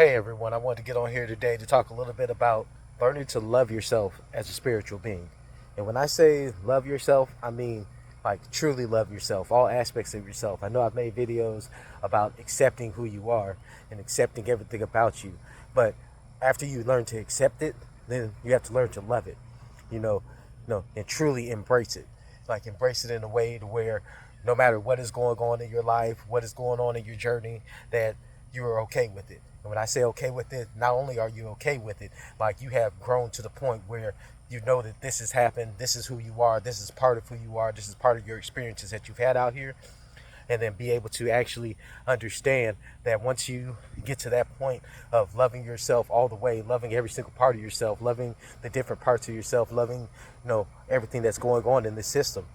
Hey everyone, I wanted to get on here today to talk a little bit about learning to love yourself as a spiritual being. And when I say love yourself, I mean like truly love yourself, all aspects of yourself. I know I've made videos about accepting who you are and accepting everything about you, but after you learn to accept it, then you have to learn to love it, you know, and truly embrace it. Like embrace it in a way to where no matter what is going on in your life, what is going on in your journey, that you are okay with it. And when I say okay with it, not only are you okay with it, like you have grown to the point where you know that this has happened, this is who you are, this is part of who you are, this is part of your experiences that you've had out here, and then be able to actually understand that once you get to that point of loving yourself all the way, loving every single part of yourself, loving the different parts of yourself, loving everything that's going on in this system,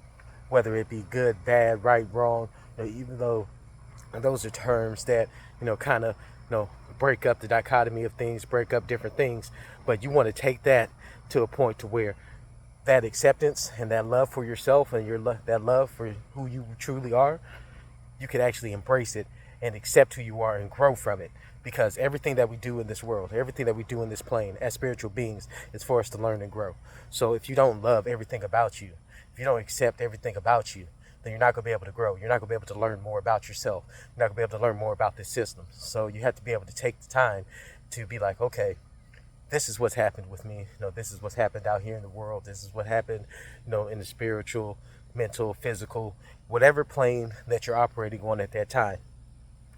whether it be good, bad, right, wrong, even though those are terms that kind of break up the dichotomy of things, break up different things, but you want to take that to a point to where that acceptance and that love for yourself and that love for who you truly are, you can actually embrace it and accept who you are and grow from it. Because everything that we do in this world, everything that we do in this plane as spiritual beings is for us to learn and grow. So if you don't love everything about you, if you don't accept everything about you, then you're not going to be able to grow. You're not going to be able to learn more about yourself. You're not going to be able to learn more about this system. So you have to be able to take the time to be like, okay, this is what's happened with me. This is what's happened out here in the world. This is what happened, in the spiritual, mental, physical, whatever plane that you're operating on at that time.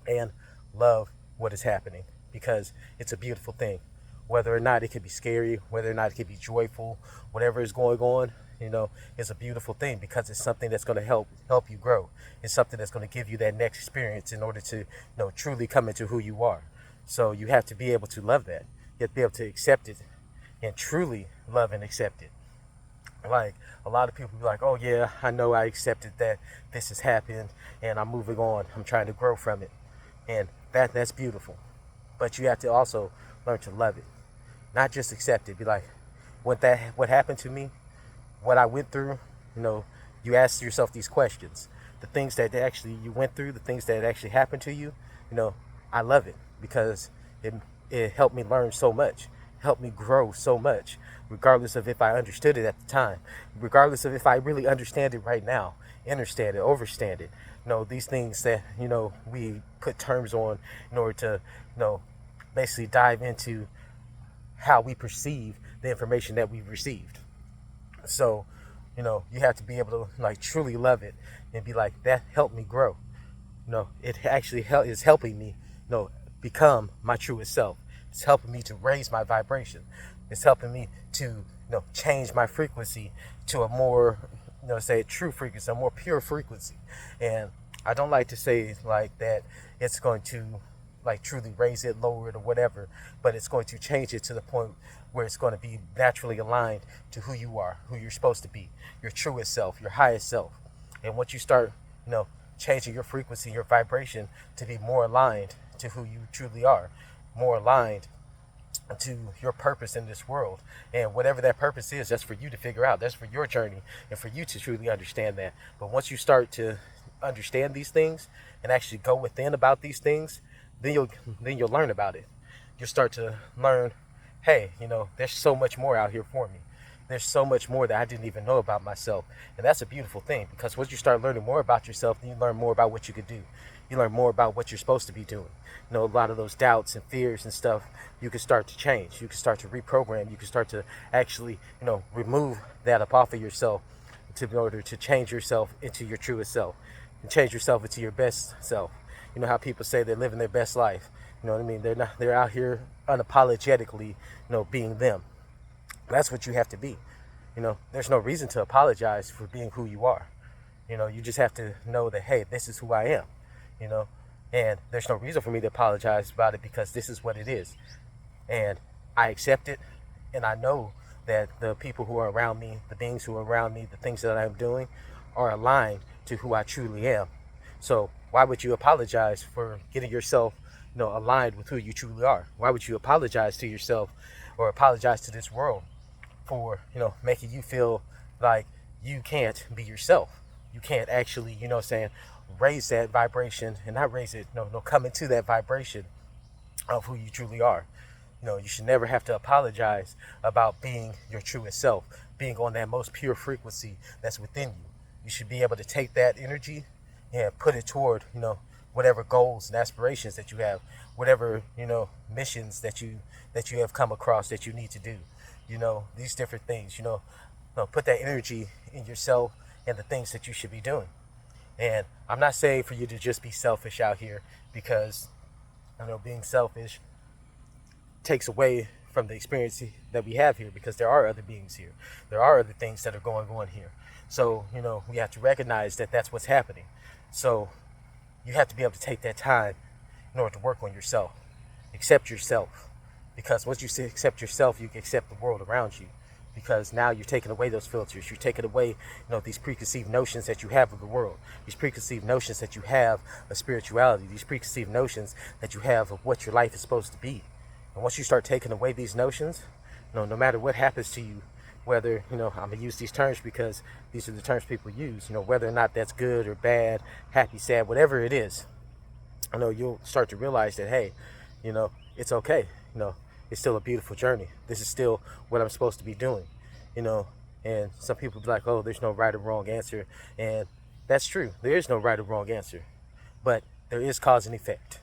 And love what is happening, because it's a beautiful thing. Whether or not it could be scary, whether or not it could be joyful, whatever is going on, it's a beautiful thing, because it's something that's going to help you grow. It's something that's going to give you that next experience in order to truly come into who you are. So you have to be able to love that. You have to be able to accept it and truly love and accept it. Like a lot of people be like, oh yeah, I know I accepted that this has happened and I'm moving on. I'm trying to grow from it. And that's beautiful. But you have to also learn to love it. Not just accept it. Be like, what happened to me, what I went through, you ask yourself these questions. The things that actually you went through, the things that actually happened to you, I love it because it helped me learn so much, helped me grow so much, regardless of if I understood it at the time, regardless of if I really understand it right now, understand it, overstand it. These things that, we put terms on in order to, basically dive into how we perceive the information that we've received. So, you have to be able to like truly love it and be like, that helped me grow. It actually is helping me, become my truest self. It's helping me to raise my vibration. It's helping me to, change my frequency to a more, say a true frequency, a more pure frequency. And I don't like to say like that it's going to like truly raise it, lower it, or whatever, but it's going to change it to the point where it's going to be naturally aligned to who you are, who you're supposed to be, your truest self, your highest self. And once you start, changing your frequency, your vibration to be more aligned to who you truly are, more aligned to your purpose in this world. And whatever that purpose is, that's for you to figure out. That's for your journey and for you to truly understand that. But once you start to understand these things and actually go within about these things, then you'll learn about it. You'll start to learn, hey, there's so much more out here for me. There's so much more that I didn't even know about myself. And that's a beautiful thing, because once you start learning more about yourself, then you learn more about what you could do. You learn more about what you're supposed to be doing. A lot of those doubts and fears and stuff, you can start to change. You can start to reprogram. You can start to actually, remove that up off of yourself in order to change yourself into your truest self and change yourself into your best self. You know how people say they're living their best life. You know what I mean? They're out here unapologetically, being them. That's what you have to be. There's no reason to apologize for being who you are. You just have to know that, hey, this is who I am, and there's no reason for me to apologize about it, because this is what it is. And I accept it, and I know that the people who are around me, the beings who are around me, the things that I'm doing are aligned to who I truly am. So why would you apologize for getting yourself, aligned with who you truly are? Why would you apologize to yourself or apologize to this world for, making you feel like you can't be yourself? You can't actually, raise that vibration, and not raise it, come into that vibration of who you truly are. You should never have to apologize about being your truest self, being on that most pure frequency that's within you. You should be able to take that energy and put it toward, whatever goals and aspirations that you have, whatever, missions that you have come across that you need to do. These different things, put that energy in yourself and the things that you should be doing. And I'm not saying for you to just be selfish out here, because being selfish takes away from the experience that we have here, because there are other beings here. There are other things that are going on here. So, we have to recognize that that's what's happening. So you have to be able to take that time in order to work on yourself. Accept yourself. Because once you accept yourself, you can accept the world around you. Because now you're taking away those filters. You're taking away, these preconceived notions that you have of the world. These preconceived notions that you have of spirituality. These preconceived notions that you have of what your life is supposed to be. And once you start taking away these notions, no matter what happens to you, whether, I'm going to use these terms because these are the terms people use, whether or not that's good or bad, happy, sad, whatever it is, you'll start to realize that, hey, it's okay. It's still a beautiful journey. This is still what I'm supposed to be doing, and some people be like, oh, there's no right or wrong answer. And that's true. There is no right or wrong answer, but there is cause and effect.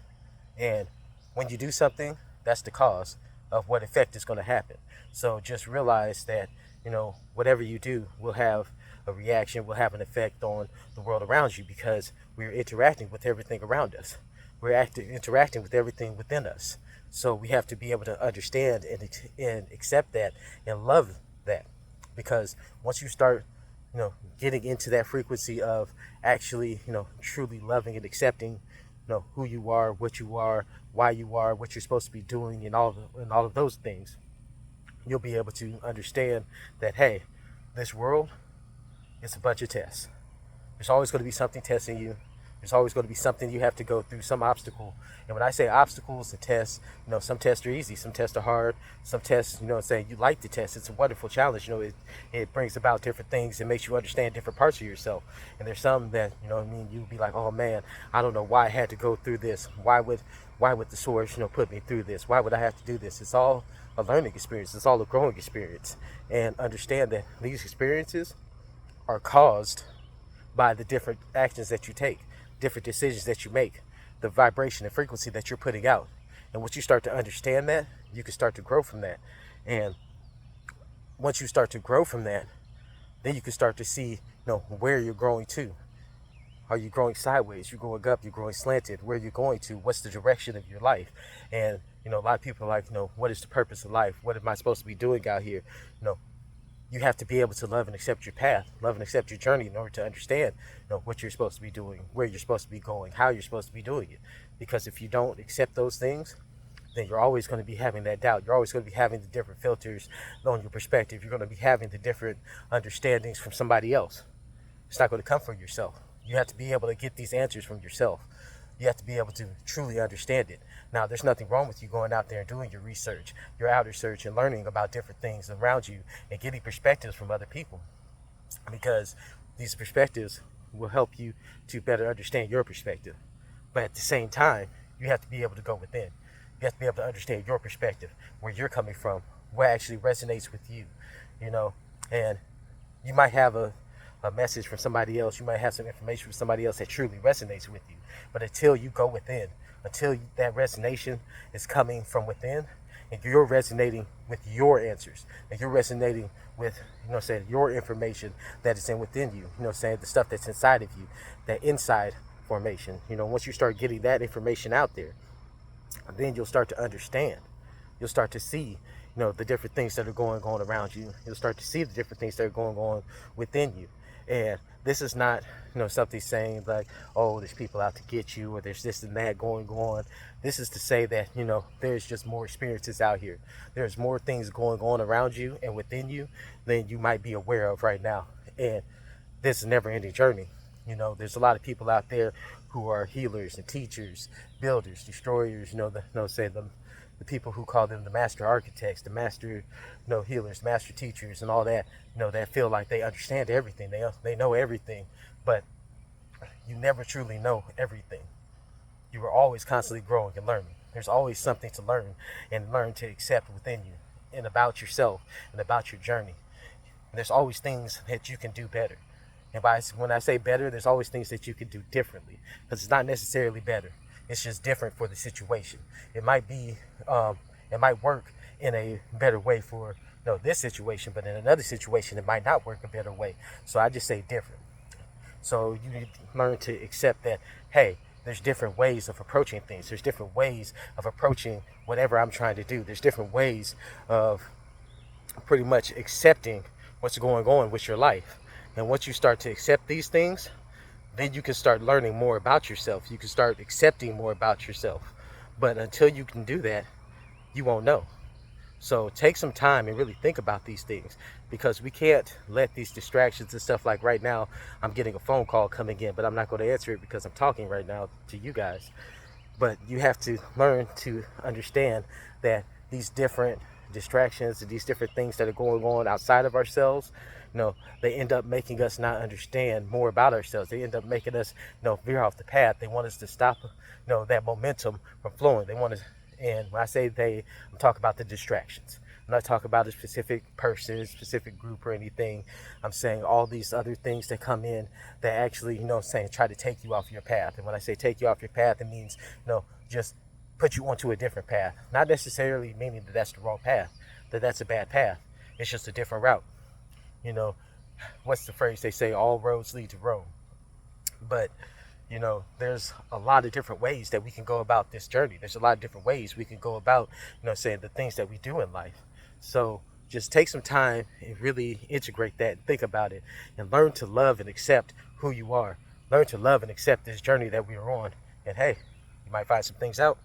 And when you do something, that's the cause of what effect is going to happen. So just realize that, whatever you do will have a reaction, will have an effect on the world around you, because we're interacting with everything around us. We're interacting with everything within us. So we have to be able to understand and accept that and love that. Because once you start, getting into that frequency of actually, truly loving and accepting, who you are, what you are, why you are, what you're supposed to be doing, and all of those things, you'll be able to understand that, hey, this world is a bunch of tests. There's always going to be something testing you. There's always going to be something you have to go through, some obstacle. And when I say obstacles and tests, some tests are easy, some tests are hard, some tests, say you like the test. It's a wonderful challenge. It brings about different things. It makes you understand different parts of yourself. And there's some that, you'll be like, oh man, I don't know why I had to go through this. Why would the source, put me through this? Why would I have to do this? It's all a learning experience. It's all a growing experience. And understand that these experiences are caused by the different actions that you take, different decisions that you make, the vibration and frequency that you're putting out. And once you start to understand that, you can start to grow from that. And once you start to grow from that, then you can start to see, where you're growing to. Are you growing sideways? You're growing up, you're growing slanted. Where you're going to? What's the direction of your life? And, a lot of people are like, what is the purpose of life? What am I supposed to be doing out here? You have to be able to love and accept your path, love and accept your journey in order to understand, what you're supposed to be doing, where you're supposed to be going, how you're supposed to be doing it. Because if you don't accept those things, then you're always going to be having that doubt. You're always going to be having the different filters on your perspective. You're going to be having the different understandings from somebody else. It's not going to come from yourself. You have to be able to get these answers from yourself. You have to be able to truly understand it. Now, there's nothing wrong with you going out there and doing your research, your outer search, and learning about different things around you and getting perspectives from other people, because these perspectives will help you to better understand your perspective. But at the same time, you have to be able to go within. You have to be able to understand your perspective, where you're coming from, what actually resonates with you, and you might have a message from somebody else. You might have some information from somebody else that truly resonates with you. But until you go within, that resonation is coming from within, and you're resonating with your answers, and you're resonating with, your information that is within you, the stuff that's inside of you, that inside formation. Once you start getting that information out there, then you'll start to understand. You'll start to see, the different things that are going on around you. You'll start to see the different things that are going on within you. And this is not, something saying like, oh, there's people out to get you, or there's this and that going on. This is to say that, there's just more experiences out here. There's more things going on around you and within you than you might be aware of right now. And this is a never-ending journey. There's a lot of people out there who are healers and teachers, builders, destroyers, the people who call them the master architects, the master, healers, master teachers, and all that, that feel like they understand everything. They know everything, but you never truly know everything. You are always constantly growing and learning. There's always something to learn and learn to accept within you and about yourself and about your journey. And there's always things that you can do better. And when I say better, there's always things that you can do differently, because it's not necessarily better. It's just different for the situation. It might be, it might work in a better way for this situation, but in another situation, it might not work a better way. So I just say different. So you need to learn to accept that, hey, there's different ways of approaching things. There's different ways of approaching whatever I'm trying to do. There's different ways of pretty much accepting what's going on with your life. And once you start to accept these things, then you can start learning more about yourself. You can start accepting more about yourself. But until you can do that, you won't know. So take some time and really think about these things, because we can't let these distractions and stuff, like right now, I'm getting a phone call coming in, but I'm not going to answer it because I'm talking right now to you guys. But you have to learn to understand that these different distractions and these different things that are going on outside of ourselves, they end up making us not understand more about ourselves. They end up making us, veer off the path. They want us to stop, that momentum from flowing. They want us. And when I say they, I'm talking about the distractions. I'm not talking about a specific person, specific group or anything. I'm saying all these other things that come in that actually, try to take you off your path. And when I say take you off your path, it means, just put you onto a different path. Not necessarily meaning that that's the wrong path, that that's a bad path. It's just a different route. What's the phrase? They say all roads lead to Rome. But there's a lot of different ways that we can go about this journey. There's a lot of different ways we can go about, saying the things that we do in life. So just take some time and really integrate that and think about it and learn to love and accept who you are. Learn to love and accept this journey that we are on. And hey, you might find some things out.